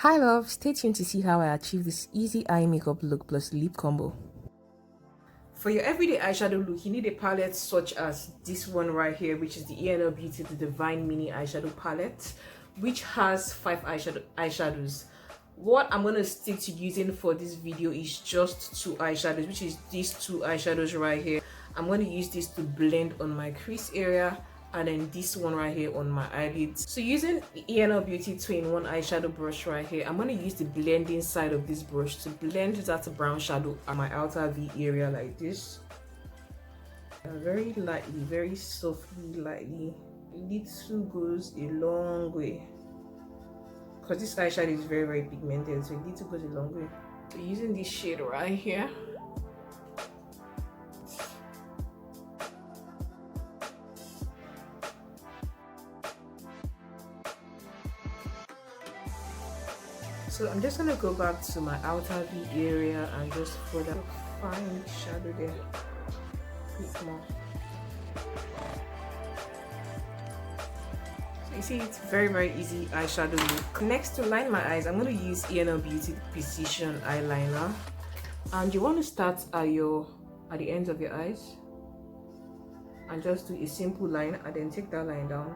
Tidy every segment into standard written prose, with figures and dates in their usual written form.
Hi love, stay tuned to see how I achieve this easy eye makeup look plus lip combo. For your everyday eyeshadow look, you need a palette such as this one right here, which is the ENL Beauty the Divine Mini Eyeshadow Palette, which has 5 eyeshadows. What I'm going to stick to using for this video is just 2 eyeshadows, which is these 2 eyeshadows right here. I'm going to use this to blend on my crease area, and then this one right here on my eyelids. So using the ENL Beauty 2-in-1 eyeshadow brush right here, I'm going to use the blending side of this brush to blend that brown shadow on my outer V area like this. Very lightly, very softly, lightly. Little goes a long way. Because this eyeshadow is very pigmented, so little goes a long way. So using this shade right here, so I'm just gonna go back to my outer V area and just further fine shadow there. Bit more. So you see, it's very easy eyeshadow look. Next, to line my eyes, I'm gonna use ENL Beauty Precision Eyeliner, and you want to start at the ends of your eyes and just do a simple line, and then take that line down.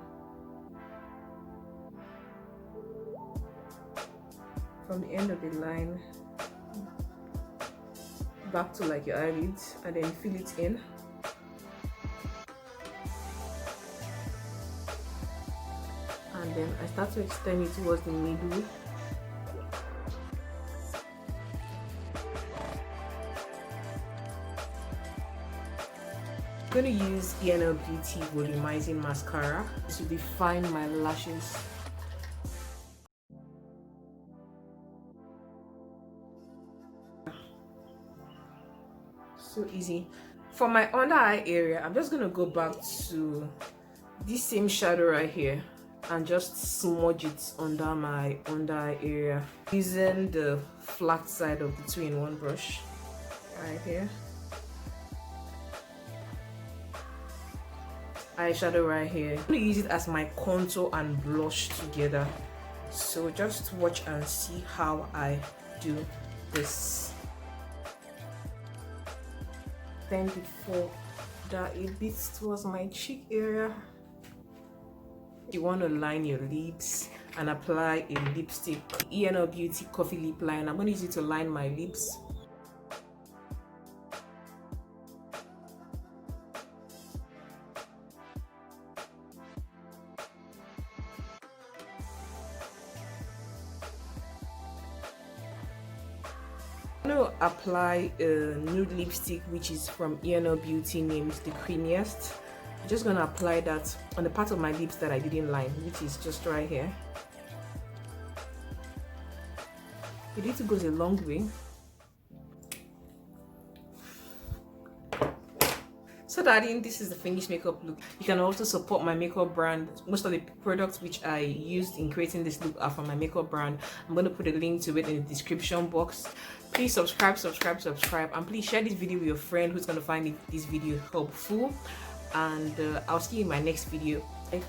From the end of the line back to like your eyelids, and then fill it in. And then I start to extend it towards the middle. I'm going to use ENL Beauty Volumizing Mascara to define my lashes. So easy. For my under eye area, I'm just gonna go back to this same shadow right here and just smudge it under my under eye area using the flat side of the 2-in-1 brush right here. Eyeshadow right here. I'm gonna use it as my contour and blush together. So just watch and see how I do this. Then before that, a bit towards my cheek area. You want to line your lips and apply a lipstick. ENL Beauty Coffee Lip Liner. I'm going to use it to line my lips. I'm going to apply a nude lipstick, which is from ENL Beauty, named The Creamiest. I'm just going to apply that on the part of my lips that I didn't line, which is just right here. The little goes a long way. So darling, this is the finished makeup look. You can also support my makeup brand. Most of the products which I used in creating this look are from my makeup brand. I'm going to put a link to it in the description box. Please subscribe, and please share this video with your friend who's going to find this video helpful. And I'll see you in my next video. Bye.